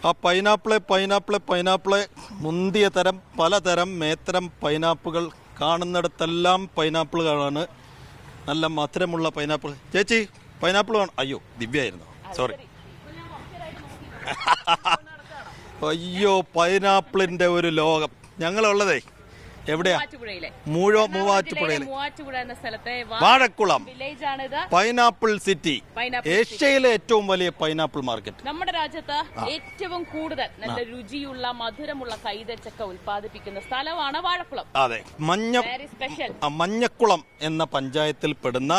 ആ പൈനാപ്പിള് മുന്തിയ തരം പലതരം മേത്തരം പൈനാപ്പിളുകൾ കാണുന്നിടത്തെല്ലാം പൈനാപ്പിളുകളാണ്. നല്ല മധുരമുള്ള പൈനാപ്പിൾ. ചേച്ചി പൈനാപ്പിൾ വേണം. അയ്യോ ദിവ്യായിരുന്നു, സോറി. അയ്യോ പൈനാപ്പിളിന്റെ ഒരു ലോകം. ഞങ്ങളുള്ളതേ എവിടെയാ? മൂവാറ്റുപുഴയിലെ വാഴക്കുളം പൈനാപ്പിൾ സിറ്റി, ഏഷ്യയിലെ ഏറ്റവും വലിയ പൈനാപ്പിൾ മാർക്കറ്റ്. നമ്മുടെ രാജ്യത്ത് ഏറ്റവും കൂടുതൽ നല്ല രുചിയുള്ള മധുരമുള്ള കൈതച്ചക്ക ഉൽപ്പാദിപ്പിക്കുന്ന സ്ഥലമാണ് വാഴക്കുളം. അതെ, മഞ്ഞക്കുളം എന്ന പഞ്ചായത്തിൽ പെടുന്ന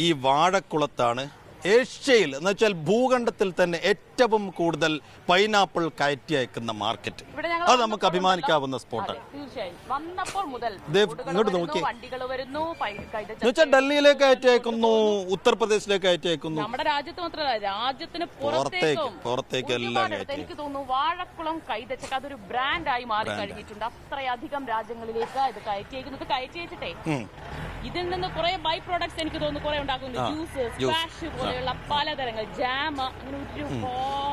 ഈ വാഴക്കുളത്താണ് ഏഷ്യയിൽ എന്ന് വെച്ചാൽ ഭൂഖണ്ഡത്തിൽ തന്നെ ഏറ്റവും കൂടുതൽ പൈനാപ്പിൾ കയറ്റി അയക്കുന്ന മാർക്കറ്റ്. അത് നമുക്ക് അഭിമാനിക്കാവുന്ന സ്പോട്ടാണ്. ഇങ്ങോട്ട് നോക്കി എന്നുവെച്ചാൽ ഡൽഹിയിലേക്ക് കയറ്റി അയക്കുന്നു, ഉത്തർപ്രദേശിലേക്ക് കയറ്റി അയക്കുന്നു. നമ്മുടെ രാജ്യത്ത് മാത്രമല്ല, രാജ്യത്തിന് പുറത്തേക്ക് എല്ലാം. എനിക്ക് തോന്നുന്നു വാഴക്കുളം കൈതച്ചക്ക അതൊരു ബ്രാൻഡായി മാറി കഴിഞ്ഞിട്ടുണ്ട്. അത്രയധികം രാജ്യങ്ങളിലേക്ക് ഇത് കയറ്റി അയച്ചിട്ടേ ഇതിൽ നിന്ന് കുറെ ബൈ പ്രോഡക്ട്സ് എനിക്ക് തോന്നുന്നു കുറെ ഉണ്ടാക്കുന്നു. ജ്യൂസ്, സ്ക്വാഷ് പോലെയുള്ള പലതരങ്ങൾ, ജാം,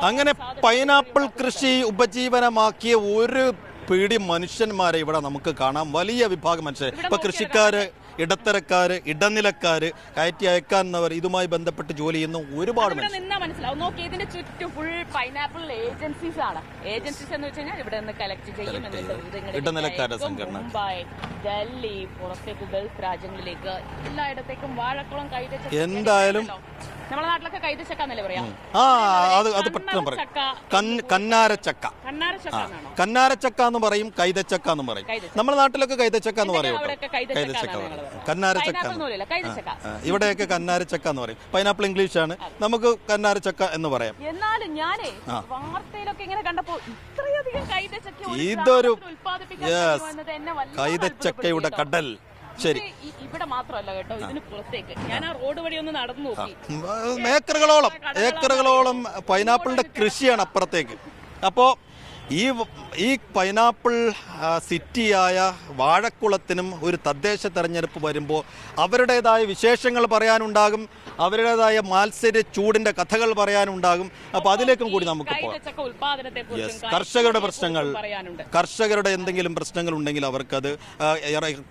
അങ്ങനെ പൈനാപ്പിൾ കൃഷി ഉപജീവനമാക്കിയ ഒരു പിടി മനുഷ്യന്മാരെ ഇവിടെ നമുക്ക് കാണാം. വലിയ വിഭാഗം മനുഷ്യർ. ഇപ്പൊ കൃഷിക്കാര്, ഇടത്തരക്കാര്, ഇടനിലക്കാര്, കയറ്റി അയക്കാവുന്നവർ, ഇതുമായി ബന്ധപ്പെട്ട് ജോലി ചെയ്യുന്ന ഒരുപാട് മനസ്സിലാവും. നോക്കി ഇതിന്റെ ചുറ്റും ഫുൾ പൈനാപ്പിൾ ഏജൻസീസ് ആണ്. ഏജൻസീസ് എന്ന് വെച്ച് കഴിഞ്ഞാൽ ഇവിടെ നിന്ന് കളക്ട് ചെയ്യും. ഇടനിലക്കാരുടെ സംഘടന മുംബൈ, ഡൽഹി, പുറത്തേക്ക് ഗൾഫ് രാജ്യങ്ങളിലേക്ക് എല്ലായിടത്തേക്കും വാഴക്കുളം കൈതച്ചക്ക. എന്തായാലും നമ്മുടെ നാട്ടിലൊക്കെ കൈതച്ചക്ക എന്നല്ലേ പറയാ? അത് പെട്ടെന്ന് പറയും. കന്നാരച്ചക്ക എന്ന് പറയും, കൈതച്ചക്ക എന്ന് പറയും. നമ്മുടെ നാട്ടിലൊക്കെ കൈതച്ചക്ക എന്ന് പറയും. കൈതച്ചക്ക, കന്നാരച്ചക്ക, ഇവിടെയൊക്കെ കന്നാരച്ചക്ക എന്ന് പറയും. പൈനാപ്പിൾ ഇംഗ്ലീഷ് ആണ്, നമുക്ക് കന്നാരച്ചക്ക എന്ന് പറയാം. എന്നാലും ഞാനേ വാർത്തയിലൊക്കെ ഇങ്ങനെ കണ്ടപ്പോ ഇത്രയധികം ഇതൊരു കൈതച്ചക്കയുടെ കടൽ. ശരി, ഇവിടെ മാത്രമല്ല കേട്ടോ, ഇതിന് പുറത്തേക്ക് ഞാൻ ആ റോഡ് വഴി ഒന്ന് നടന്നു നോക്കി. ഏക്കറുകളോളം പൈനാപ്പിളിന്റെ കൃഷിയാണ് അപ്പുറത്തേക്ക്. അപ്പോ ഈ പൈനാപ്പിൾ സിറ്റിയായ വാഴക്കുളത്തിനും ഒരു തദ്ദേശ തെരഞ്ഞെടുപ്പ് വരുമ്പോൾ അവരുടേതായ വിശേഷങ്ങൾ പറയാനുണ്ടാകും, അവരുടേതായ മാത്സര്യ ചൂടിന്റെ കഥകൾ പറയാനുണ്ടാകും. അപ്പോൾ അതിലേക്കും കൂടി നമുക്ക് പോകാം. കർഷകരുടെ പ്രശ്നങ്ങൾ, കർഷകരുടെ എന്തെങ്കിലും പ്രശ്നങ്ങൾ ഉണ്ടെങ്കിൽ അവർക്കത്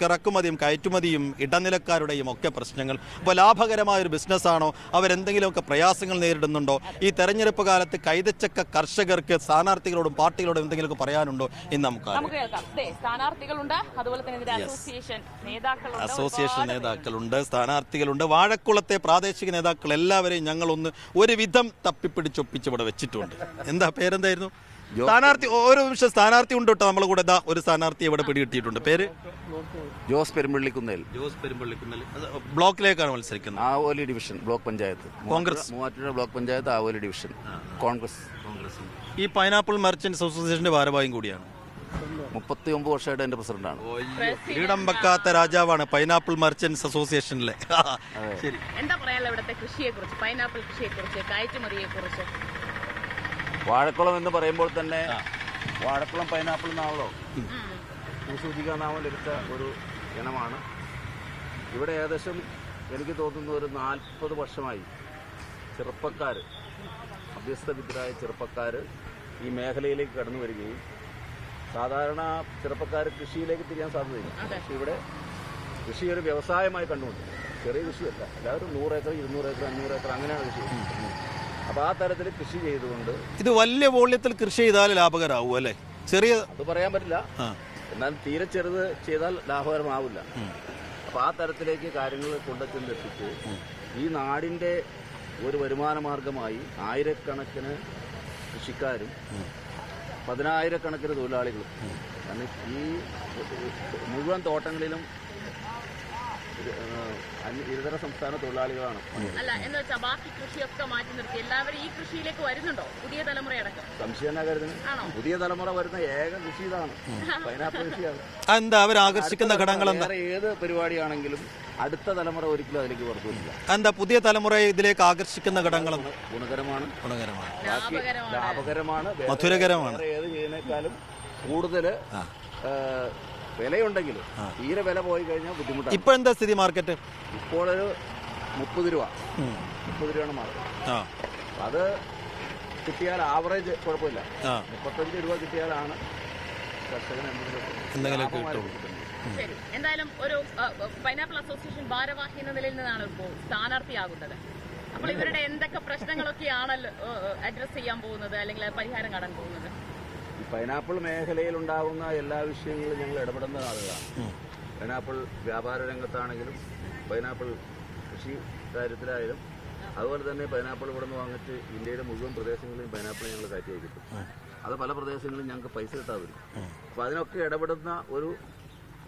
ഇറക്കുമതിയും കയറ്റുമതിയും ഇടനിലക്കാരുടെയും ഒക്കെ പ്രശ്നങ്ങൾ. അപ്പോൾ ലാഭകരമായ ഒരു ബിസിനസ്സാണോ, അവരെന്തെങ്കിലുമൊക്കെ പ്രയാസങ്ങൾ നേരിടുന്നുണ്ടോ, ഈ തെരഞ്ഞെടുപ്പ് കാലത്ത് കൈതച്ചക്ക കർഷകർക്ക് സ്ഥാനാർത്ഥികളോടും പാർട്ടികളോടും എന്തെങ്കിലുമൊക്കെ പറയാനുണ്ടോ എന്ന് നമുക്ക് അസോസിയേഷൻ നേതാക്കളുണ്ട്, സ്ഥാനാർത്ഥികളുണ്ട്, വാഴക്കുളത്തെ പ്രാദേശിക നേതാക്കൾ എല്ലാവരെയും ഞങ്ങളൊന്ന് ഒരുവിധം തപ്പിപ്പിടിച്ചൊപ്പിച്ച് ഇവിടെ വെച്ചിട്ടുണ്ട്. എന്താ പേരെന്തായിരുന്നു? സ്ഥാനാർത്ഥി, ഓരോ നിമിഷം സ്ഥാനാർത്ഥി ഉണ്ട് കേട്ടോ. നമ്മളെ കൂടെ ഒരു സ്ഥാനാർത്ഥി ഇവിടെ പിടികിട്ടിയിട്ടുണ്ട്. പേര് ജോസ് പെരുമ്പള്ളിക്കുന്നേൽ. ബ്ലോക്കിലേക്കാണ് മത്സരിക്കുന്നത്. Avoli division block panchayat, Congress. Muvattupuzha block panchayat Avoli division, Congress. ഈ പൈനാപ്പിൾ മെർച്ചന്റ്സ് അസോസിയേഷന്റെ ഭാരവാഹിയും കൂടിയാണ്. 39 വർഷമായിട്ട് എന്റെ പ്രസിഡന്റാണ്. കിരീടം വെക്കാത്ത രാജാവാണ് പൈനാപ്പിൾ മെർച്ചന്റ്സ് അസോസിയേഷനിലെ. ശരി, എന്താ പറയാനുള്ള ഇവിടുത്തെ കൃഷിയെ കുറിച്ച്, പൈനാപ്പിൾ കൃഷിയെ കുറിച്ച്, കയറ്റുമതിയെ കുറിച്ച്? വാഴക്കുളം എന്ന് പറയുമ്പോൾ തന്നെ വാഴക്കുളം പൈനാപ്പിൾ എന്നാണല്ലോ സൂചികാനാമം ലഭിച്ച ഒരു ഇനമാണ്. ഇവിടെ ഏകദേശം എനിക്ക് തോന്നുന്നു ഒരു 40 വർഷമായി ചെറുപ്പക്കാർ, അഭ്യസ്തവിദ്യരായ ചെറുപ്പക്കാർ ഈ മേഖലയിലേക്ക് കടന്നു വരികയും, സാധാരണ ചെറുപ്പക്കാർ കൃഷിയിലേക്ക് തിരിയാൻ സാധ്യതയില്ല. പക്ഷെ ഇവിടെ കൃഷി ഒരു വ്യവസായമായി കണ്ടുകൊണ്ട്, ചെറിയ കൃഷിയല്ല, എല്ലാവരും 100 ഏക്കർ 200 ഏക്കർ 500 ഏക്കർ അങ്ങനെയാണ് കൃഷി. അപ്പോൾ ആ തരത്തിൽ കൃഷി ചെയ്തുകൊണ്ട് ഇത് വലിയ വോള്യത്തിൽ കൃഷി ചെയ്താൽ ലാഭകരമാവും അല്ലേ? ചെറിയ അത് പറയാൻ പറ്റില്ല, എന്നാൽ തീരെ ചെറുത് ചെയ്താൽ ലാഭകരമാവില്ല. അപ്പോൾ ആ തരത്തിലേക്ക് കാര്യങ്ങൾ കൊണ്ടെത്തിച്ച് ഈ നാടിൻ്റെ ഒരു വരുമാന മാർഗമായി ആയിരക്കണക്കിന് കൃഷിക്കാരും 10,000-കണക്കിന് തൊഴിലാളികളും, കാരണം ഈ മുഴുവൻ തോട്ടങ്ങളിലും ഇതര സംസ്ഥാന തൊഴിലാളികളാണ്. അല്ല എന്ന് വെച്ചാൽ ബാക്കി കൃഷിയൊക്കെ മാറ്റി നിർത്തി എല്ലാവരും ഈ കൃഷിയിലേക്ക് വരുന്നുണ്ടോ? പുതിയ തലമുറയടക്കം സംശയം എന്നാ കരുതുന്നത്? പുതിയ തലമുറ വരുന്ന ഏക കൃഷി ഇതാണ്, പൈനാപ്പിൾ കൃഷിയാണ്. എന്താ അവർ ആകർഷിക്കുന്ന ഘടകങ്ങൾ? ഏത് പരിപാടിയാണെങ്കിലും അടുത്ത തലമുറ ഒരിക്കലും അതിലേക്ക് വർദ്ധിക്കില്ല. എന്താ പുതിയ തലമുറയെ ഇതിലേക്ക് ആകർഷിക്കുന്ന ഘടകങ്ങൾ? ഗുണകരമാണ്, ലാഭകരമാണ്, മധുരകരമാണ്. ഏത് ചെയ്യുന്നേക്കാളും കൂടുതൽ വിലയുണ്ടെങ്കിലും തീരെ വില പോയി കഴിഞ്ഞാൽ ബുദ്ധിമുട്ടാണ്. ഇപ്പൊ എന്താ സ്ഥിതി മാർക്കറ്റ്? ഇപ്പോഴൊരു 30 രൂപ, 30 രൂപയാണ് മാർക്കറ്റ്. അത് കിട്ടിയാൽ ആവറേജ് കുഴപ്പമില്ല. 35 രൂപ കിട്ടിയാലാണ് കർഷകന് എന്തെങ്കിലുമൊക്കെ കിട്ടുള്ളൂ. ശരി, എന്തായാലും ഒരു പൈനാപ്പിൾ അസോസിയേഷൻ ഭാരവാഹി എന്ന നിലയിൽ നിന്നാണ് ഇപ്പോൾ സ്ഥാനാർത്ഥിയാകുന്നത്. അപ്പോൾ ഇവരുടെ എന്തൊക്കെ പ്രശ്നങ്ങളൊക്കെയാണല്ലോ അഡ്രസ് ചെയ്യാൻ പോകുന്നത്, അല്ലെങ്കിൽ പരിഹാരം കാണാൻ പോകുന്നത്? ഈ പൈനാപ്പിൾ മേഖലയിൽ ഉണ്ടാകുന്ന എല്ലാ വിഷയങ്ങളും ഞങ്ങൾ ഇടപെടുന്ന ആളുകളാണ്. പൈനാപ്പിൾ വ്യാപാര രംഗത്താണെങ്കിലും പൈനാപ്പിൾ കൃഷി കാര്യത്തിലായാലും അതുപോലെ തന്നെ പൈനാപ്പിൾ ഇവിടെ നിന്ന് വാങ്ങിച്ച് ഇന്ത്യയുടെ മുഴുവൻ പ്രദേശങ്ങളിലും പൈനാപ്പിൾ ഞങ്ങൾ കയറ്റി അയക്കും. അത് പല പ്രദേശങ്ങളിലും ഞങ്ങൾക്ക് പൈസ കിട്ടാതെ വരും. അപ്പോൾ അതിനൊക്കെ ഇടപെടുന്ന ഒരു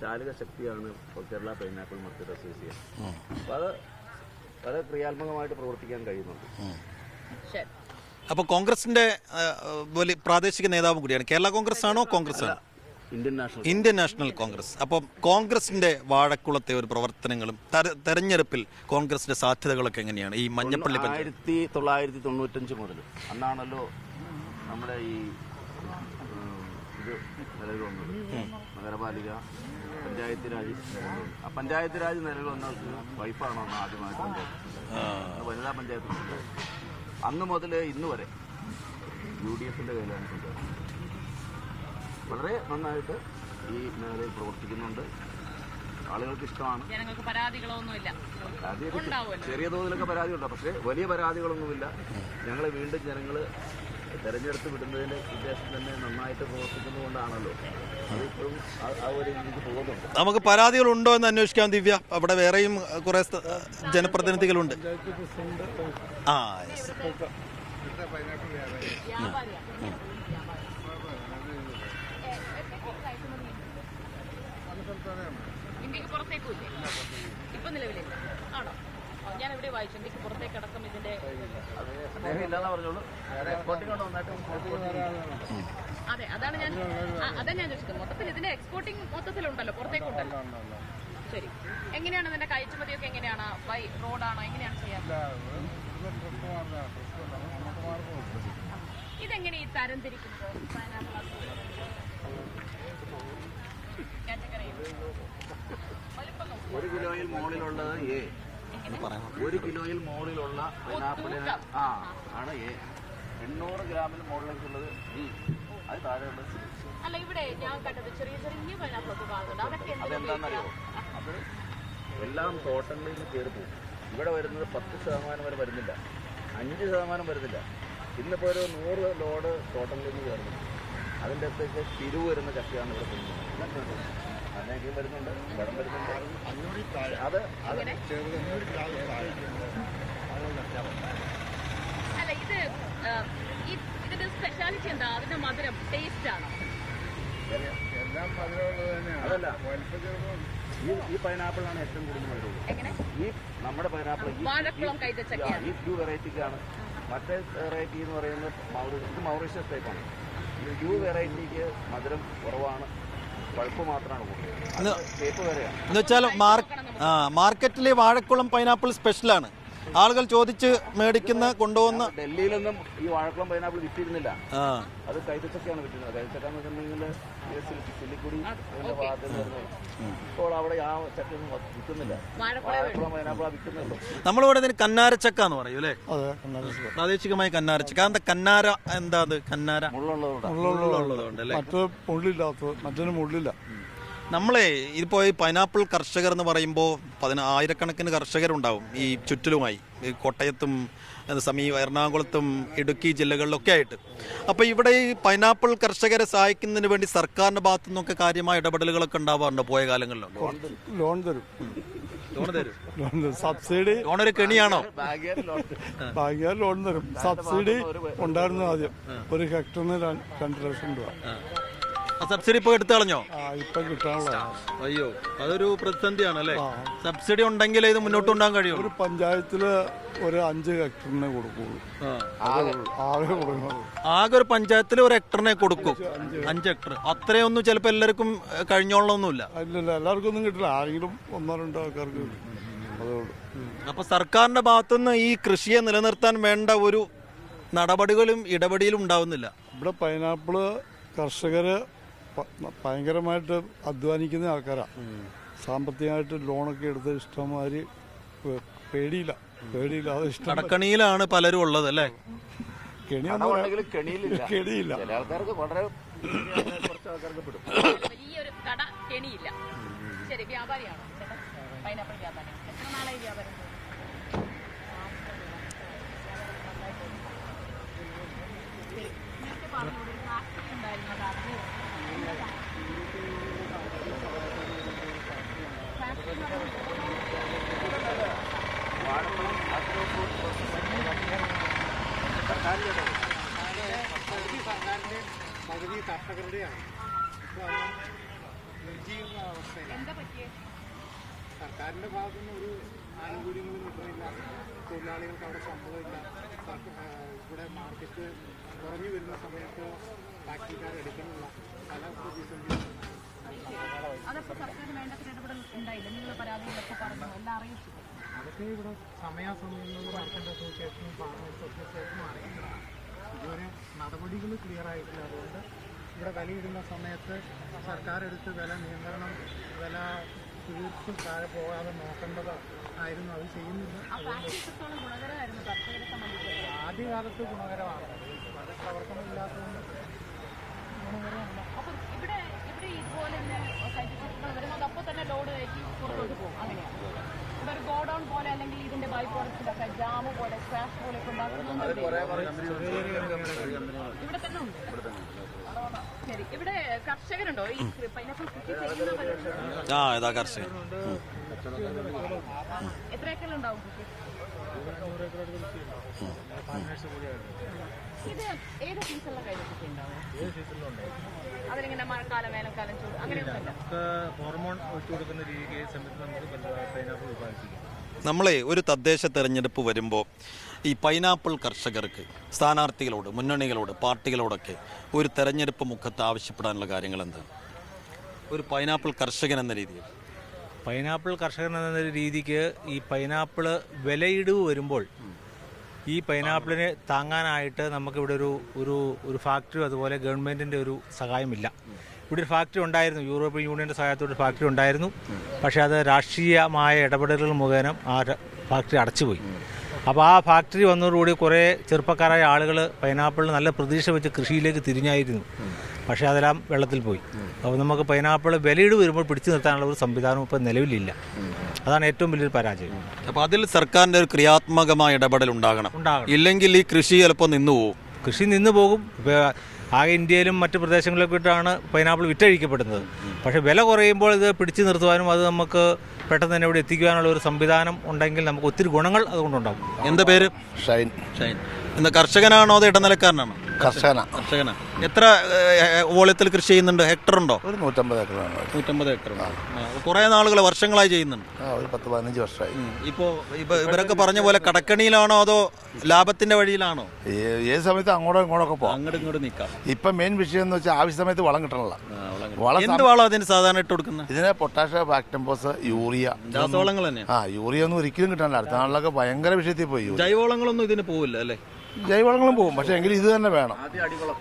ചാലക ശക്തിയാണ് കേരള പൈനാപ്പിൾ മാർക്കറ്റ് അസോസിയേഷൻ. അപ്പോൾ അത് വളരെ ക്രിയാത്മകമായിട്ട് പ്രവർത്തിക്കാൻ കഴിയുന്നുണ്ട്. അപ്പോൾ കോൺഗ്രസിന്റെ പ്രാദേശിക നേതാവ് കൂടിയാണ്. കേരള കോൺഗ്രസ് ആണോ കോൺഗ്രസ് ആണോ? Indian national Congress. അപ്പം കോൺഗ്രസിന്റെ വാഴക്കുളത്തെ ഒരു പ്രവർത്തനങ്ങളും തെരഞ്ഞെടുപ്പിൽ കോൺഗ്രസിന്റെ സാധ്യതകളൊക്കെ എങ്ങനെയാണ്? ഈ മഞ്ഞപ്പള്ളി 1995 മുതൽ അന്നാണല്ലോ നമ്മുടെ ഈ ഇത് നിലവിൽ വന്നത്, നഗരപാലിക പഞ്ചായത്ത് രാജ്. ആ പഞ്ചായത്ത് രാജ് നിലവിൽ വന്ന വൈഫാണോ ആദ്യമായിട്ട് പഞ്ചായത്ത്, വനിതാ പഞ്ചായത്ത്. അന്ന് മുതൽ ഇന്ന് വരെ UDFന്റെ കയ്യിലാണ് പഞ്ചായത്ത്. വളരെ നന്നായിട്ട് ഈ മേഖലയിൽ പ്രവർത്തിക്കുന്നുണ്ട്. ആളുകൾക്ക് ഇഷ്ടമാണ്. ചെറിയ തോതിലൊക്കെ പരാതിയുണ്ട്, പക്ഷേ വലിയ പരാതികളൊന്നുമില്ല. ഞങ്ങളെ വീണ്ടും ജനങ്ങൾ തെരഞ്ഞെടുത്ത് വിടുന്നതിന്റെ ഉദ്ദേശം തന്നെ നന്നായിട്ട് പ്രവർത്തിക്കുന്നതുകൊണ്ടാണല്ലോ അതിപ്പോഴും ആ ഒരു രീതിക്ക് പോകുന്നുണ്ട്. നമുക്ക് പരാതികളുണ്ടോ എന്ന് അന്വേഷിക്കാം ദിവ്യ. അവിടെ വേറെയും കുറെ ജനപ്രതിനിധികളുണ്ട്. ഇന്ത്യക്ക് പുറത്തേക്കില്ലേ ഇപ്പൊ നിലവിലില്ല ആണോ? ഞാൻ എവിടെ വായിച്ചു ഇന്ത്യക്ക് പുറത്തേക്കടക്കം ഇതിന്റെ അതെ, അതാണ് ഞാൻ ചോദിച്ചത്. മൊത്തത്തിൽ ഇതിന്റെ എക്സ്പോർട്ടിംഗ് മൊത്തത്തിലുണ്ടല്ലോ, പുറത്തേക്കുണ്ടല്ലോ. ശരി, എങ്ങനെയാണ് ഇതിന്റെ കയറ്റുമതിയൊക്കെ? എങ്ങനെയാണ്? ബൈ റോഡാണോ? എങ്ങനെയാണ് ചെയ്യാറ്? ഇതെങ്ങനെ ഈ തരംതിരിക്കുന്നത്? ഒരു കിലോയിൽ മുകളിലുള്ളത് എ, 1 കിലോയിൽ മുകളിലുള്ള പൈനാപ്പിളിന് ആണ് എ. 800 ഗ്രാമിൽ മുകളിലേക്കുള്ളത് ബി, അത് താഴെയുള്ളത് സി. അല്ല, ഇവിടെ ഞാൻ കണ്ടത് ചെറിയ ചെറിയ പൈനാപ്പിളൊക്കെ കാണുന്നുണ്ട്. അതെന്താണെന്നറിയോ? അത് എല്ലാം തോട്ടങ്ങളിൽ നിന്ന് കയറി പോകും. ഇവിടെ വരുന്നത് 10% വരെ വരുന്നില്ല, 5% വരുന്നില്ല. ഇന്നിപ്പോൾ ഒരു 100 ലോഡ് തോട്ടങ്ങളിൽ നിന്ന് കയറുന്നു. അതിൻ്റെ അടുത്തേക്ക് തിരിവ് വരുന്ന ചക്കയാണ് ഇവിടെ കൊണ്ടുവരുന്നത്. അതിനേക്കും വരുന്നുണ്ട്, വെള്ളം വരുന്നുണ്ട്. അത് അല്ല, ഇതിന്റെ സ്പെഷ്യാലിറ്റി എന്താ? അതിന്റെ മധുരം, ടേസ്റ്റ് ആണോ? അതല്ല, ഈ പൈനാപ്പിളാണ് ഏറ്റവും കൂടുതൽ മധുരം. ഈ നമ്മുടെ പൈനാപ്പിൾ ഈ 2 വെറൈറ്റിക്കാണ്. മറ്റേ വെറൈറ്റി എന്ന് പറയുന്നത് മൗറീഷ്യസ് ടൈപ്പാണ്. ഈ 2 വെറൈറ്റിക്ക് മധുരം കുറവാണ്, പഴുപ്പ് മാത്രമാണ് കൂടുതൽ. കേപ്പ് വരെയാണ് എന്ന് വെച്ചാൽ മാർക്കറ്റിലെ വാഴക്കുളം പൈനാപ്പിൾ സ്പെഷ്യലാണ്. ആളുകൾ ചോദിച്ച് മേടിക്കുന്ന കൊണ്ടുപോകുന്ന. ഡൽഹിയിലൊന്നും ഈ വാഴക്കുളം പൈനാപ്പിൾ വിറ്റിരുന്നില്ല. അത് കൈതച്ചക്കയാണ് വിറ്റിരുന്നത്. കൈതച്ചക്ക എന്ന് വെച്ചിട്ടുണ്ടെങ്കിൽ സില്ലിക്കുടി ഭാഗത്ത് വരുന്നത്. ഇപ്പോൾ അവിടെ ആ ചക്ക വിൽക്കുന്നില്ല. വാഴക്കുളം പൈനാപ്പിൾ വിൽക്കുന്നുള്ളൂ. നമ്മളിവിടെ ഇതിന് കന്നാരച്ചക്ക എന്ന് പറയും അല്ലേ? പ്രാദേശികമായി കന്നാരച്ചക്ക. എന്താ കന്നാര? എന്താ അത്? കന്നാര മുള്ളുള്ളതുകൊണ്ട് മറ്റൊരു മുള്ളില്ല. നമ്മളെ ഇപ്പോൾ ഈ പൈനാപ്പിൾ കർഷകർ എന്ന് പറയുമ്പോൾ 10,000-കണക്കിന് കർഷകരുണ്ടാവും ഈ ചുറ്റിലുമായി, കോട്ടയത്തും എറണാകുളത്തും ഇടുക്കി ജില്ലകളിലൊക്കെ ആയിട്ട്. അപ്പോൾ ഇവിടെ ഈ പൈനാപ്പിൾ കർഷകരെ സഹായിക്കുന്നതിന് വേണ്ടി സർക്കാരിന്റെ ഭാഗത്തു നിന്നൊക്കെ കാര്യമായ ഇടപെടലുകളൊക്കെ ഉണ്ടാവാറുണ്ടോ പോയ കാലങ്ങളിലൊക്കെ? ലോൺ തരും, സബ്സിഡി. ലോൺ ഒരു കെണിയാണോ? ബാങ്കുകാർ ലോൺ തരും. സബ്സിഡി ഉണ്ടായിരുന്നു ആദ്യം, 1 ഹെക്ടറിന് 2 ലക്ഷം രൂപ. സബ്സിഡി ഇപ്പോൾ എടുത്തു കളഞ്ഞോ? ഇപ്പം കിട്ടാനുള്ള. അയ്യോ, അതൊരു പ്രതിസന്ധിയാണ് അല്ലേ? സബ്സിഡി ഉണ്ടെങ്കിൽ ഇത് മുന്നോട്ട് കൊണ്ടുപോകാൻ കഴിയും. ഒരു പഞ്ചായത്തില് ഒരു 5 ഹെക്ടറിനെ കൊടുക്കുള്ളൂ. ആകെ ഒരു പഞ്ചായത്തിൽ 1 ഹെക്ടറിനെ കൊടുക്കും. 5 ഹെക്ടർ അത്രയൊന്നും ചിലപ്പോൾ എല്ലാവർക്കും കഴിഞ്ഞോളൊന്നുമില്ല. ഇല്ല, എല്ലാവർക്കും ഒന്നും കിട്ടില്ല. ആരെങ്കിലും 1-2 ആൾക്കാർക്ക്. അപ്പൊ സർക്കാരിന്റെ ഭാഗത്തുനിന്ന് ഈ കൃഷിയെ നിലനിർത്താൻ വേണ്ട ഒരു നടപടികളും ഇടപെടലും ഉണ്ടാവുന്നില്ല. ഇവിടെ പൈനാപ്പിള് കർഷകര് ഭയങ്കരമായിട്ട് അധ്വാനിക്കുന്ന ആൾക്കാരാണ്. സാമ്പത്തികമായിട്ട് ലോണൊക്കെ എടുത്ത് ഇഷ്ടംമാതിരി പേടിയില്ലാതെ ഇഷ്ടം. കടക്കണിയിലാണ് പലരും ഉള്ളത് അല്ലേ? കടമുണ്ടെങ്കിലും കെണിയിലില്ല. കെണിയില്ല. ചില ആൾക്കാർക്ക് വളരെ കുറച്ച് ആൾക്കാർക്ക് പെടും. വലിയൊരു കട കെണിയില്ല. ശരി, വ്യാപാരിയാണോ പൈനാപ്പിൾ വ്യാപാരം? എത്ര നാളായി വ്യാപാരം? നേരത്തെ പറഞ്ഞോട് ഒരു ഫാക്ടറി ഉണ്ടായിരുന്നതാണ്. വാഴക്കുളം അഗ്രോ ഫുഡ് പ്രോസസ്സിംഗ് സർക്കാരിൻ്റെ പകുതി കർഷകരുടെയാണ്. ഇപ്പോൾ അത് നിർജ്ജീവ അവസ്ഥയിലാണ്. എന്താ പറ്റിയേ? സർക്കാരിൻ്റെ ഭാഗത്തുനിന്ന് ഒരു ആനുകൂല്യങ്ങളും കിട്ടുന്നില്ല. തൊഴിലാളികൾക്ക് അവിടെ ശമ്പളമില്ല. ഇവിടെ മാർക്കറ്റ് കുറഞ്ഞു വരുന്ന സമയത്ത് ഫാക്ടറിക്കാരെടുക്കുന്നില്ല. പല പ്രതിസന്ധികളും. അതപ്പോൾ സർക്കാർ വേണ്ടത്ര ഇടപെടൽ ഉണ്ടായില്ല. നിങ്ങൾ പരാതികളൊക്കെ പറഞ്ഞു, എല്ലാം അറിയിച്ചു. അതൊക്കെ ഇവിടെ സമയാസമയങ്ങളിൽ മാർക്കറ്റ് അസോസിയേഷനും ഫാർമേഴ്സ് അസോസിയേഷനും അറിയില്ല. ഇതുവരെ നടപടികൾ ക്ലിയർ ആയിട്ടില്ല. അതുകൊണ്ട് ഇവിടെ വിലയിടുന്ന സമയത്ത് സർക്കാർ എടുത്ത് വില നിയന്ത്രണം, വില തീർത്തും താഴെ പോകാതെ നോക്കേണ്ടത് ആയിരുന്നു. അത് ചെയ്യുന്നില്ല. ഗുണകരമായിരുന്നു കർഷകരെ സംബന്ധിച്ച്. ആദ്യകാലത്ത് ഗുണകരമാണ്. അത് പ്രവർത്തനമില്ലാത്തതുകൊണ്ട് ഗുണകരമല്ല. അപ്പം ഇവിടെ ഇതുപോലെ തന്നെ സൈറ്റിസ്റ്റുകൾ വരുന്നത് അപ്പോൾ തന്നെ ലോഡ് കയറ്റി പുറത്തോട്ട് പോകും. അങ്ങനെയാണ് ഇവിടെ ഒരു ഗോഡൗൺ പോലെ, അല്ലെങ്കിൽ ഇതിന്റെ ബൈ പ്രോഡക്ട്സിലൊക്കെ ജാമ് പോലെ, സ്ക്രാഷ് പോലെയൊക്കെ ഉണ്ടാക്കുന്നുണ്ട്. ഇവിടെ തന്നെ ഉണ്ട്. ശരി, ഇവിടെ കർഷകരുണ്ടോ ഈ പൈനാപ്പിൾ കൃഷി ചെയ്യുന്നവരുണ്ടോ? ഇതാ കർഷകൻ. എത്ര ഏക്കറിലുണ്ടാവും കൃഷി? ഇത് ഏത് സീസണിലെ കൃഷി ഉണ്ടാവും? അതിലിങ്ങനെ മഴക്കാലം, വേനൽക്കാലം, ചൂട് അങ്ങനെയൊന്നുമില്ല. ഹോർമോൺ ഒഴിച്ചു കൊടുക്കുന്ന രീതിക്ക് സമയത്ത് നമുക്ക് പൈനാപ്പിൾ ഉത്പാദിപ്പിക്കാം. നമ്മളെ ഒരു തദ്ദേശ തെരഞ്ഞെടുപ്പ് വരുമ്പോൾ ഈ പൈനാപ്പിൾ കർഷകർക്ക് സ്ഥാനാർത്ഥികളോട്, മുന്നണികളോട്, പാർട്ടികളോടൊക്കെ ഒരു തെരഞ്ഞെടുപ്പ് മുഖത്ത് ആവശ്യപ്പെടാനുള്ള കാര്യങ്ങൾ എന്താണ്? ഒരു പൈനാപ്പിൾ കർഷകൻ എന്ന രീതിയിൽ. പൈനാപ്പിൾ കർഷകൻ എന്ന രീതിക്ക് ഈ പൈനാപ്പിൾ വിലയിടിവ് വരുമ്പോൾ ഈ പൈനാപ്പിളിനെ താങ്ങാനായിട്ട് നമുക്കിവിടെ ഒരു ഫാക്ടറി, അതുപോലെ ഗവൺമെൻറ്റിൻ്റെ ഒരു സഹായമില്ല. ഇവിടെ ഒരു ഫാക്ടറി ഉണ്ടായിരുന്നു, യൂറോപ്യൻ യൂണിയൻ്റെ സഹായത്തോടെ ഒരു ഫാക്ടറി ഉണ്ടായിരുന്നു. പക്ഷേ അത് രാഷ്ട്രീയമായ ഇടപെടലുകൾ മുഖേന ആ ഫാക്ടറി അടച്ചുപോയി. അപ്പോൾ ആ ഫാക്ടറി വന്നതോടുകൂടി കുറേ ചെറുപ്പക്കാരായ ആളുകൾ പൈനാപ്പിളിന് നല്ല പ്രതീക്ഷ വെച്ച് കൃഷിയിലേക്ക് തിരിഞ്ഞായിരുന്നു. പക്ഷേ അതെല്ലാം വെള്ളത്തിൽ പോയി. അപ്പോൾ നമുക്ക് പൈനാപ്പിൾ വിലയിടിവ് വരുമ്പോൾ പിടിച്ചു നിർത്താനുള്ള ഒരു സംവിധാനം ഇപ്പോൾ നിലവിലില്ല. അതാണ് ഏറ്റവും വലിയൊരു പരാജയം. അപ്പോൾ അതിൽ സർക്കാരിൻ്റെ ഒരു ക്രിയാത്മകമായ ഇടപെടൽ ഉണ്ടാകണം. ഇല്ലെങ്കിൽ ഈ കൃഷി ചിലപ്പോൾ നിന്നുപോകും. കൃഷി നിന്നു പോകും. ഇപ്പോൾ ആകെ ഇന്ത്യയിലും മറ്റ് പ്രദേശങ്ങളിലൊക്കെ ഇട്ടാണ് പൈനാപ്പിൾ വിറ്റഴിക്കപ്പെടുന്നത്. പക്ഷേ വില കുറയുമ്പോൾ ഇത് പിടിച്ചു നിർത്തുവാനും അത് നമുക്ക് പെട്ടെന്ന് തന്നെ ഇവിടെ എത്തിക്കുവാനുള്ള ഒരു സംവിധാനം ഉണ്ടെങ്കിൽ നമുക്ക് ഒത്തിരി ഗുണങ്ങൾ അതുകൊണ്ടുണ്ടാകും. എന്താ പേര്? ഷൈൻ. എന്താ കർഷകനാണോ അതോ ഇടനിലക്കാരനാണോ? കർഷകനാ. എത്ര വോളത്തിൽ കൃഷി ചെയ്യുന്നുണ്ട്? ഹെക്ടർ ഉണ്ടോ? ഒരു 150 ഏക്കറാണ്. 150 ഏക്കർ. കുറേ നാളുകൾ, വർഷങ്ങളായി ചെയ്യുന്നുണ്ട്. ഒരു 10-15 വർഷമായി. ഇപ്പോൾ ഇവരൊക്കെ പറഞ്ഞ പോലെ കടക്കണിയിലാണോ അതോ ലാഭത്തിന്റെ വഴിയിലാണോ? ഏത് സമയത്ത് അങ്ങോട്ടോ ഇങ്ങോട്ടൊക്കെ പോകാം. അങ്ങോട്ട് ഇങ്ങോട്ട് നിൽക്കാം. ഇപ്പം മെയിൻ വിഷയം എന്ന് വെച്ചാൽ ആവശ്യ സമയത്ത് വളം കിട്ടണല്ലോ. എന്ത് വളം അതിന് സാധാരണ ഇട്ട് കൊടുക്കുന്നത്? ഇതിന് പൊട്ടാഷ്യം, ബാക്ടംപോസ്, യൂറിയ, രാസവളങ്ങൾ തന്നെ. യൂറിയ ഒന്നും ഒരിക്കലും കിട്ടാനില്ല. അടുത്ത നാളിലൊക്കെ ഭയങ്കര വിഷയത്തിൽ പോയി. ജൈവവളങ്ങളൊന്നും ഇതിന് പോവില്ല അല്ലേ? ജൈവവളങ്ങളും പോകും, പക്ഷേ എങ്കിലും ഇത് തന്നെ വേണം.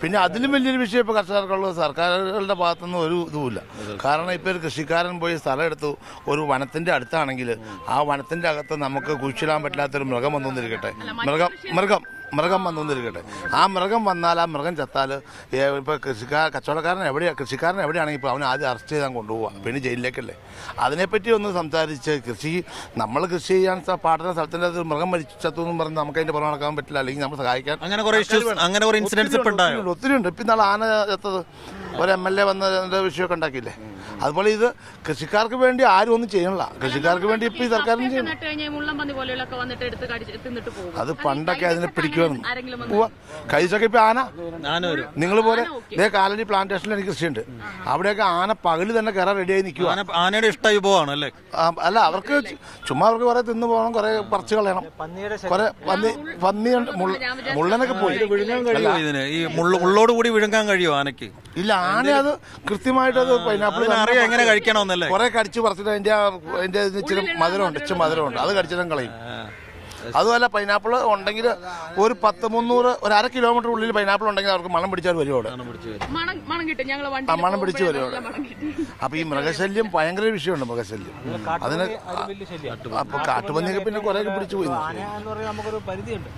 പിന്നെ അതിലും വലിയൊരു വിഷയം ഇപ്പോൾ കർഷകർക്കുള്ളത് സർക്കാരുകളുടെ ഭാഗത്തുനിന്ന് ഒരു ഇതുമില്ല. കാരണം ഇപ്പോൾ ഒരു കൃഷിക്കാരൻ പോയി സ്ഥലം എടുത്തു, ഒരു വനത്തിൻ്റെ അടുത്താണെങ്കിൽ ആ വനത്തിൻ്റെ അകത്ത് നമുക്ക് കുഴിച്ചിടാൻ പറ്റാത്തൊരു മൃഗം വന്നുകൊണ്ടിരിക്കട്ടെ, മൃഗം വന്നുകൊണ്ടിരിക്കട്ടെ. ആ മൃഗം വന്നാൽ, ആ മൃഗം ചത്താൽ ഇപ്പോൾ കച്ചവടക്കാരൻ എവിടെയാണെങ്കിൽ ഇപ്പോൾ അവനെ ആദ്യം അറസ്റ്റ് ചെയ്താൽ കൊണ്ടുപോവുക, പിന്നെ ജയിലിലേക്കല്ലേ. അതിനെപ്പറ്റി ഒന്ന് സംസാരിച്ച് നമ്മൾ കൃഷി ചെയ്യാൻ പാടുന്ന സ്ഥലത്തിൻ്റെ അത് മൃഗം ചത്തു എന്നും പറഞ്ഞ് നമുക്ക് അതിൻ്റെ പുറം നടക്കാൻ പറ്റില്ല. അല്ലെങ്കിൽ നമ്മൾ സഹായിക്കാൻ അങ്ങനെ കുറേ ഇൻസിഡൻസ് ഒത്തിരി ഉണ്ട്. ഇപ്പം നാളെ ആന ചത്തത് ഒരു MLA വന്നതിൻ്റെ വിഷയമൊക്കെ ഉണ്ടാക്കിയില്ലേ. അതുപോലെ ഇത് കൃഷിക്കാർക്ക് വേണ്ടി ആരും ഒന്നും ചെയ്യണില്ല. കൃഷിക്കാർക്ക് വേണ്ടി ഇപ്പം ഈ സർക്കാരിന് ചെയ്യണം. അത് പണ്ടൊക്കെ അതിനെ പിടിക്കുവായിരുന്നു. കഴിച്ചൊക്കെ ഇപ്പം ആന നിങ്ങൾ പോലെ ഇതേ കാലടി പ്ലാന്റേഷനിൽ എനിക്ക് കൃഷിയുണ്ട്. അവിടെയൊക്കെ ആന പകല് തന്നെ കയറാൻ റെഡിയായി നിൽക്കുക. ആനയുടെ ഇഷ്ട വിഭവമാണ് അല്ലേ? അല്ല, അവർക്ക് ചുമ്മാ അവർക്ക് കുറെ തിന്നു പോകണം, കുറെ പറിച്ചു കളയണം. കുറെ പന്നിയുണ്ട്, മുള്ളനൊക്കെ പോയി. ഈ മുള്ളോട് കൂടി വിഴുങ്ങാൻ കഴിയുമോ ആനയ്ക്ക്? ഇല്ല, ആന അത് കൃത്യമായിട്ട് അത് പൈനാപ്പിൾ അറിയാം എങ്ങനെ കഴിക്കണമെന്നല്ലേ. കുറെ കടിച്ച് പറിച്ചിട്ട് അതിന്റെ ഇച്ചിരി മധുരമുണ്ട്, അത് കടിച്ചിട്ടും കളയും. അതുമല്ല പൈനാപ്പിൾ ഉണ്ടെങ്കിൽ ഒരു 10-300 ഒരു 1/2 കിലോമീറ്റർ ഉള്ളിൽ പൈനാപ്പിൾ ഉണ്ടെങ്കിൽ അവർക്ക് മണം പിടിച്ചാൽ വരും അവിടെ. മണം കിട്ടും. ഞങ്ങൾ മണം പിടിച്ച് വരും അവിടെ. അപ്പൊ ഈ മൃഗശല്യം ഭയങ്കര വിഷയമുണ്ട്. മൃഗശല്യം അതിന് അപ്പൊ കാട്ടുപന്നിയൊക്കെ പിന്നെ കുറെ പിടിച്ചു പോയി. നമുക്കൊരു പരിധിയുണ്ട്.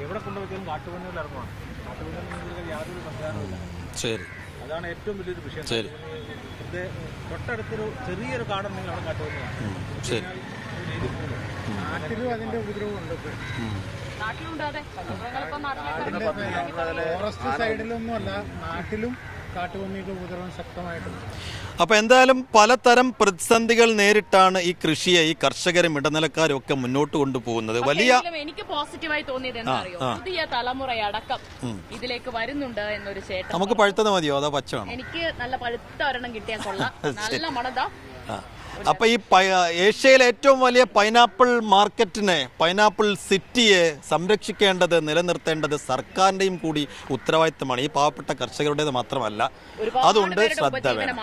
എവിടെ കൊണ്ടുവയ്ക്കാനും കാട്ടുപന്നികൾ ഇറങ്ങുവാണ്. കാട്ടുപന്നികൾക്ക് യാതൊരു സംവിധാനമില്ല. ശരി, അതാണ് ഏറ്റവും വലിയൊരു വിഷയം. ശരി, തൊട്ടടുത്തൊരു ചെറിയൊരു കാടുണ്ടെങ്കിൽ അവിടെ കാട്ടുപന്നിയാണ്. ശരി. നാട്ടിലും അതിന്റെ ഉപദ്രവം ഉണ്ട്. ഫോറസ്റ്റ് സൈഡിലൊന്നും അല്ല, നാട്ടിലും കാട്ടുപന്നിയുടെ ഉപദ്രവം ശക്തമായിട്ടുണ്ട്. അപ്പോൾ എന്തായാലും പലതരം പ്രതിസന്ധികൾ നേരിട്ടാണ് ഈ കൃഷിയെ ഈ കർഷകരും ഇടനിലക്കാരും ഒക്കെ മുന്നോട്ട് കൊണ്ടുപോകുന്നത്. വലിയ എനിക്ക് പോസിറ്റീവായി തോന്നിയത് എന്താ അറിയോ, പുതിയ തലമുറയടക്കം ഇതിലേക്ക് വരുന്നുണ്ട് എന്നൊരു ചേട്ടൻ. നമുക്ക് പഴുത്തത് മതിയോ അതോ പച്ച വേണോ? എനിക്ക് നല്ല പഴുത്ത ഒരെണ്ണം കിട്ടിയാൽ കൊള്ളാം. നല്ല മണതാ. അപ്പൊ ഈ ഏഷ്യയിലെ ഏറ്റവും വലിയ പൈനാപ്പിൾ മാർക്കറ്റിനെ, പൈനാപ്പിൾ സിറ്റിയെ സംരക്ഷിക്കേണ്ടത്, നിലനിർത്തേണ്ടത് സർക്കാരിന്റെയും കൂടി ഉത്തരവാദിത്തമാണ്. ഈ പാവപ്പെട്ട കർഷകരുടേത് മാത്രമല്ല, അതുകൊണ്ട് ശ്രദ്ധ വേണം.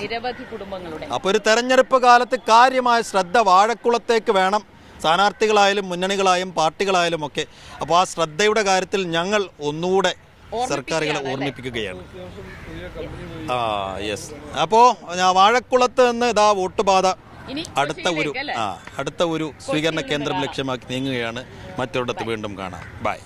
നിരവധി കുടുംബങ്ങളുടെ. അപ്പൊ ഒരു തെരഞ്ഞെടുപ്പ് കാലത്ത് കാര്യമായ ശ്രദ്ധ വാഴക്കുളത്തേക്ക് വേണം, സ്ഥാനാർത്ഥികളായാലും മുന്നണികളായും പാർട്ടികളായാലും ഒക്കെ. അപ്പോൾ ആ ശ്രദ്ധയുടെ കാര്യത്തിൽ ഞങ്ങൾ ഒന്നുകൂടെ സർക്കാരുകളെ ഓർമ്മിപ്പിക്കുകയാണ്. യെസ്. അപ്പോൾ വാഴക്കുളത്ത് നിന്ന് ഇതാ വോട്ടുപാത അടുത്ത ഒരു സ്വീകരണ കേന്ദ്രം ലക്ഷ്യമാക്കി നീങ്ങുകയാണ്. മറ്റൊരിടത്ത് വീണ്ടും കാണാം. ബൈ.